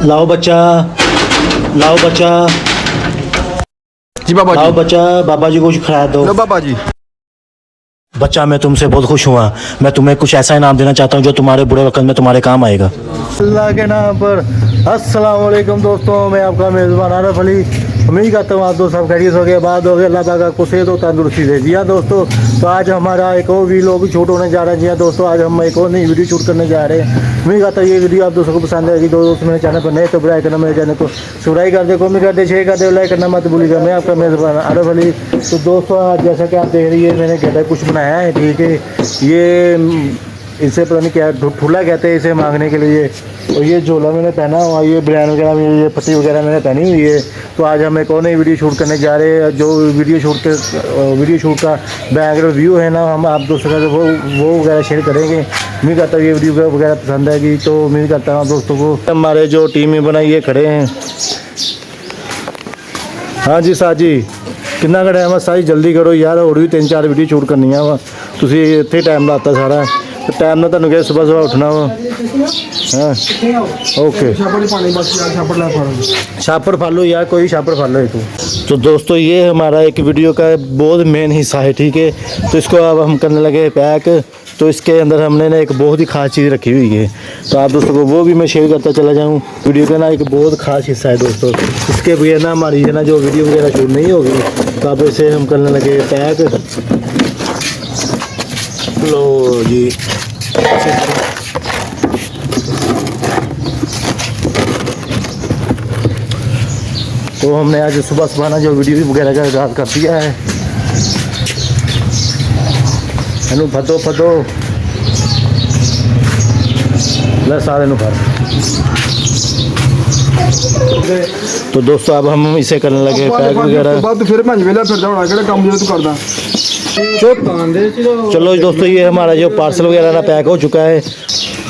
लाओ बच्चा, लाओ बच्चा, जी बाबा लाओ जी। बच्चा, बाबा जी को कुछ खिला दो। लो बाबा जी। बच्चा मैं तुमसे बहुत खुश हुआ, मैं तुम्हें कुछ ऐसा इनाम देना चाहता हूँ जो तुम्हारे बुरे वक्त में तुम्हारे काम आएगा। अल्लाह के नाम पर अस्सलाम वालेकुम दोस्तों, मैं आपका मेज़बान आरिफ अली। उम्मीद करता हूँ आप दोस्त सब खैरियत हो गए, बाद हो गए, अल्लाह ताला को सेहत और तंदुरुस्ती दे। जी हाँ दोस्तों, तो आज हमारा एक और वीडियो शूट होने जा रहा है। जी हाँ दोस्तों, आज हम एक और नई वीडियो शूट करने जा रहे हैं। उम्मीद करता हूँ ये वीडियो आप दोस्तों को पसंद आएगी। दोस्तों मेरे चैनल पर नए तो बुराई करना, मेरे चैनल को सब्सक्राइब कर दे, कमेंट कर दे, शेयर कर दे, लाइक करना मत भूलिएगा। मैं आपका मेज़बान आरिफ अली। तो दोस्तों आज जैसा कि आप देख रही है, मैंने कहता कुछ बनाया है, ठीक है। ये इसे पता नहीं क्या ठुला कहते हैं इसे मांगने के लिए। और ये झोला मैंने पहना हुआ, ये ब्रांड वगैरह में ये पट्टी वगैरह मैंने पहनी हुई है। तो आज हम एक और नई वीडियो शूट करने जा रहे हैं। जो वीडियो शूट का बैकग्राउंड व्यू है ना, हम आप दोस्तों का वो वगैरह शेयर करेंगे। उम्मीद करता हूँ ये वीडियो वगैरह पसंद आएगी। तो उम्मीद करता हूँ आप दोस्तों को। हमारे जो टीम में बनाई ये खड़े हैं। हाँ जी साह जी, कितना का टाइम है साई, जल्दी करो यार, और भी 3-4 वीडियो शूट करनी है वा। तुसी इत्थे टाइम लाता सारा, तो टाइम ना तुहानू कहे सुबह उठना वा। हाँ ओके, छापर फल लो यार, कोई छापर फल लो तू। तो दोस्तों ये हमारा एक वीडियो का बहुत मेन हिस्सा है, ठीक है। तो इसको अब हम करने लगे पैक। तो इसके अंदर हमने ना एक बहुत ही ख़ास चीज़ रखी हुई है, तो आप दोस्तों को वो भी मैं शेयर करता चला जाऊँ। वीडियो का ना एक बहुत ख़ास हिस्सा है दोस्तों, इसके बगैर ना हमारी है ना जो वीडियो वगैरह शूट नहीं होगी। तो अब इसे हम करने लगे पैक। लो जी, तो हमने आज सुबह सुबह ना जो वीडियो वगैरह का आगाज़ कर दिया है। ਇਹਨੂੰ ਫਤੋ ਲੈ सारे ਨੂੰ भर। तो दोस्तों अब हम इसे करने लगे पैक वगैरह। फिर मैं वेला फिर जाऊंगा केड़ा काम जो तू करदा। चलो दोस्तों ये हमारा जो पार्सल वगैरह ना पैक हो चुका है।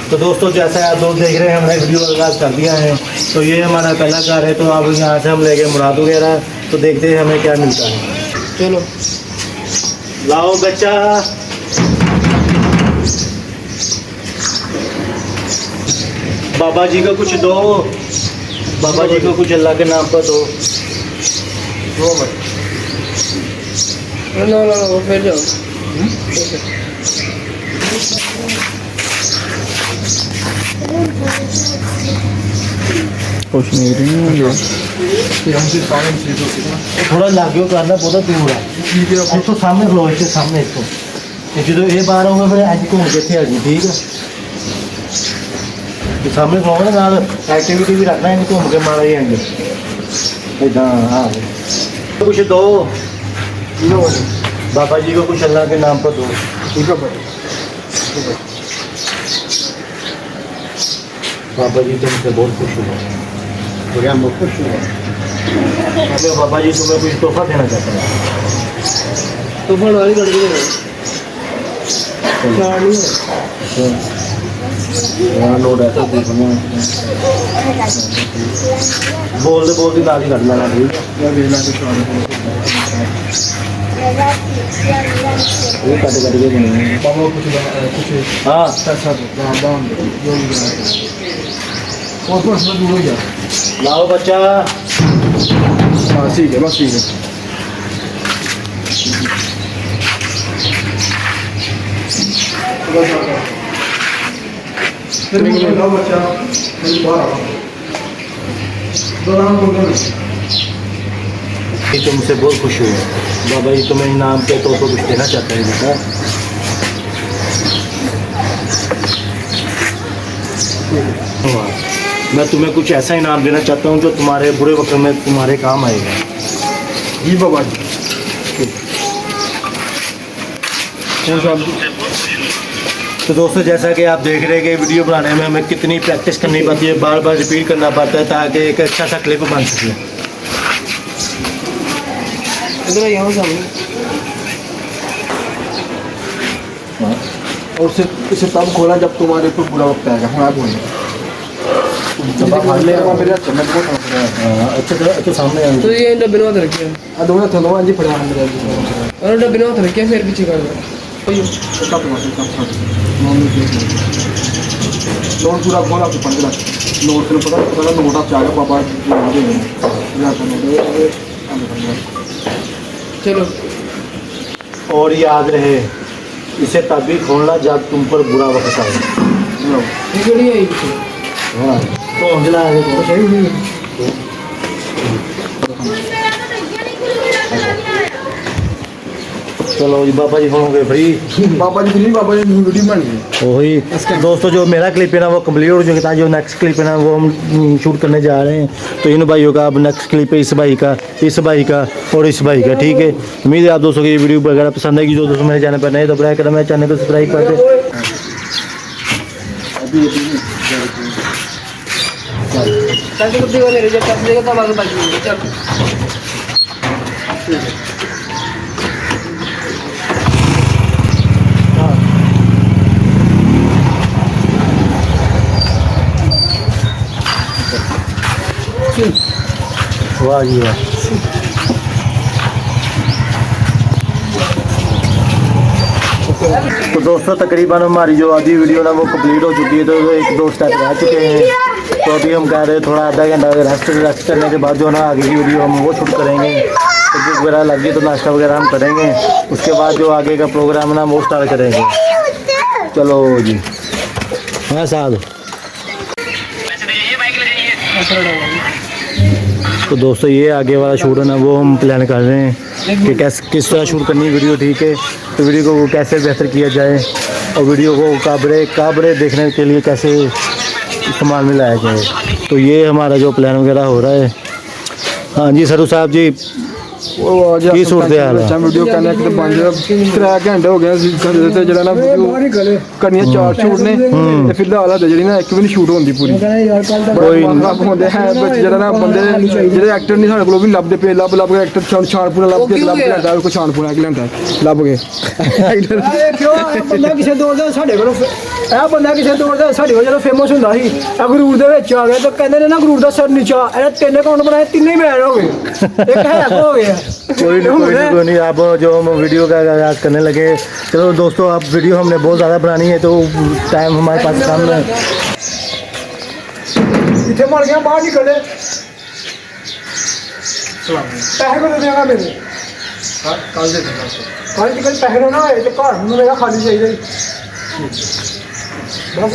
तो दोस्तों जैसा आप लोग देख रहे हैं, हमने वीडियो आगाज़ कर दिया है। तो ये हमारा पहला कार है। तो अब यहाँ से हम ले गए मुराद वगैरह। तो देखते हैं हमें क्या मिलता है। चलो लाओ बच्चा, बाबा जी को कुछ दो, बाबा जी को कुछ अल्लाह के नाम पर दो। नो फिर जाओ। कुछ नहीं रही थोड़ा लागू करना पौधा दूर है। इसको सामने खलो, इसके सामने इसको जो ये बाहर होगा फिर अज घूम के इतने आ गई, ठीक है। तो सामने खलोगे ना, एक्टिविटी भी रखना है, घूम के मारा ही आएंगे इदा। हाँ कुछ दो, बाबा जी को कुछ अल्लाह के नाम पर दो, ठीक है। बाबा जी तुमसे बहुत खुश हुआ, बहुत खुश हुआ। बाबा जी तुम्हें कुछ तोहफा देना चाहता है। तोहफा वाली कर दो, बोलते बोलते दादी कर लेना, ठीक है। हाँ लाओ बच्चा, ठीक है बस ठीक है। तुमसे बहुत खुश हुए बाबा जी, तुम्हें इनाम के तौर पर कुछ देना चाहते हैं बेटा। मैं तुम्हें कुछ ऐसा इनाम देना चाहता हूँ जो तुम्हारे बुरे वक्त में तुम्हारे काम आएगा। जी बाबा जी। तो दोस्तों जैसा कि आप देख रहे हैं कि वीडियो बनाने में हमें कितनी प्रैक्टिस करनी पड़ती है, बार बार रिपीट करना पड़ता है ताकि एक अच्छा सा क्लिप बन सके। और इसे तब खोला जब तुम्हारे ऊपर बुरा वक्त आएगा। हाँ बोलिए। अच्छा सामने तो ये डब्बे में रखिए, दोनों थलों जी पड़ा है, और डब्बे में रखिए, फिर पीछे कर दो। नोट पूरा खोला तो 5 लाख नोट से पता नोट आप चाहेगा पापा चलो और याद रहे इसे तभी खोलना जब तुम पर बुरा वक्त आए। ये नहीं आई कुछ हाँ तो जला है तो सही नहीं। चलो जी बाबा जी हो गए फ्री। पापा जी फ्री पापा जी वीडियो बन गई वही दोस्तों जो मेरा क्लिप है ना वो कंप्लीट हो चुका था। जो नेक्स्ट क्लिप है ना वो हम शूट करने जा रहे हैं। तो इन भाइयों का अब नेक्स्ट क्लिप है इस भाई का और इस भाई का। ठीक है, उम्मीद है आप दोस्तों को ये वीडियो वगैरह पसंद आएगी। जो दोस्तों मेरे चैनल पर नए तो ब्राइक करें, मेरे चैनल को सब्सक्राइब कर दे। पैसे कुछ देगा मेरे, जब पैसे देगा तब आगे बाकी चल। वाह जी वाह। तो दोस्तों तकरीबन हमारी जो आधी वीडियो ना वो कंप्लीट हो चुकी है। तो एक दो स्टेप रह चुके हैं। तो अभी हम कह रहे हैं थोड़ा आधा घंटा रेस्ट करने के बाद जो ना आगे की वीडियो हम वो शूट करेंगे। तो भूख वगैरह लगी तो नाश्ता वगैरह हम करेंगे। उसके बाद जो आगे का प्रोग्राम है ना वो स्टार्ट करेंगे। चलो जी हाँ साहब। तो दोस्तों ये आगे वाला शूट है ना वो हम प्लान कर रहे हैं कि किस तरह शूट करनी है वीडियो। ठीक है, तो वीडियो को कैसे बेहतर किया जाए और वीडियो को काबरे देखने के लिए कैसे इस्तेमाल में लाया जाए। तो ये हमारा जो प्लान वगैरह हो रहा है। हाँ जी सरू साहब जी की सूरत हाल है। वीडियो करने के बन 3 घंटे हो गए ते जरा ना वीडियो करनी 4 शूट ने ते फिलहाल है जड़ी ना एक भी नहीं शूट होंदी पूरी। कोई खराब होंदे है बस जरा ना बंदे जेडे एक्टर नहीं साडे कोल भी लभदे पे लब के एक्टर छानपुरा लब के लेंदा को छानपुरा के लेंदा लब के एक्टर क्यों बंदा किसे दौर दा साडे कोल ए बंदा किसे दौर दा साडे कोल जदों फेमस हुंदा ਸੀ ਗਰੂਰ ਦੇ ਵਿੱਚ ਆ ਗਿਆ ਤਾਂ ਕਹਿੰਦੇ ਨੇ ਨਾ ਗਰੂਰ ਦਾ ਸਰ ਨੀਚਾ ਇਹ 3 ਅਕਾਊਂਟ ਬਣਾਏ 3 ਹੀ ਬੈਨ ਹੋ ਗਏ ਇੱਕ ਹੈਕ ਹੋ ਗਿਆ। कोई नहीं आप जो हम वीडियो का आगाज करने लगे। चलो दोस्तों अब वीडियो हमने बहुत ज़्यादा बनानी है तो टाइम हमारे पास कम है। इतने मर गया बाहर निकले पैसे को दे देगा मेरे कल दे पैसे ना होए तो घर मेरा खाली चाहिए बस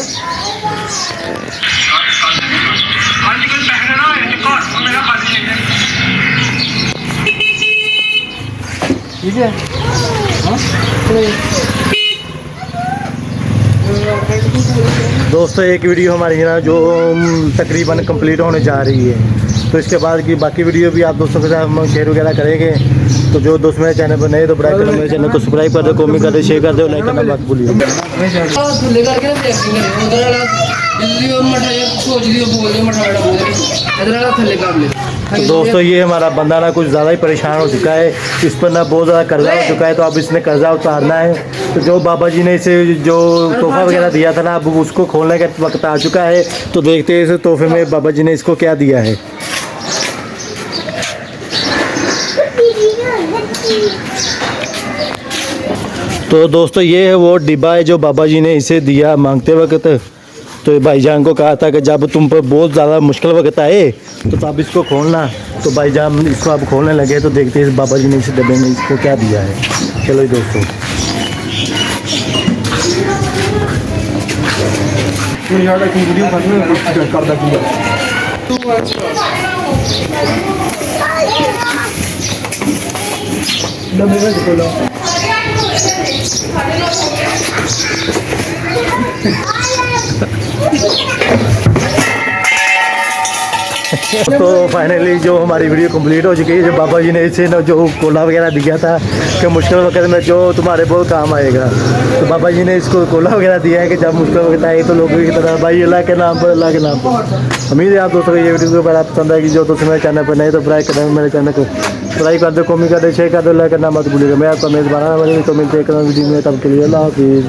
ठीक है दोस्तों एक वीडियो हमारी ना जो तकरीबन कंप्लीट होने जा रही है। तो इसके बाद की बाकी वीडियो भी आप दोस्तों के साथ हम शेयर वगैरह करेंगे। तो जो दोस्त मेरे चैनल पर नए तो ब्राइक करें, मेरे चैनल को सब्सक्राइब कर दो, कमेंट कर दो, शेयर कर दो, लाइक करना मत भूलिए। थल्ले करके ना एक्टिंग करे उधर वाला दिल्ली में मठा ये सोच दियो बोल दे मठा वाला बोल दे इधर वाला थल्ले कर ले। तो दोस्तों ये हमारा बंदा ना कुछ ज़्यादा ही परेशान हो चुका है। इस पर ना बहुत ज़्यादा कर्जा हो चुका है। तो अब इसने कर्जा उतारना है। तो जो बाबा जी ने इसे जो तोहफा वगैरह दिया था ना अब उसको खोलने का वक्त आ चुका है। तो देखते हैं इस तोहफे में बाबा जी ने इसको क्या दिया है। तो दोस्तों ये है वो डिब्बा है जो बाबा जी ने इसे दिया मांगते वक्त। तो भाईजान को कहा था कि जब तुम पर बहुत ज़्यादा मुश्किल वक्त आए तो तब इसको खोलना। तो भाईजान इसको अब खोलने लगे। तो देखते हैं बाबा जी ने इस डब्बे में इसको क्या दिया है। चलो जी दोस्तों वीडियो करदा की तो फाइनली जो हमारी वीडियो कंप्लीट हो चुकी है। जो बाबा जी ने इसे ना जो कोला वगैरह दिया था कि मुश्किल वक्त में जो तुम्हारे बहुत काम आएगा। तो बाबा जी ने इसको कोला वगैरह दिया है कि जब मुश्किल वक्त आए तो लोगों की तरह भाई अल्लाह के नाम पर उम्मीद है आप दोस्तों को ये वीडियो को बड़ा पसंद आएगी। जो दोस्तों मेरे चैनल पर नहीं तो ब्राइक करें, मेरे चैनल को लाइक कर दो, कमेंट कर दो, शेयर कर दो, लाइक करना मत भूलिएगा। मैं आपका मेज़बान तो मिलते हैं वीडियो में, तब के लिए अल्लाह हाफिज़।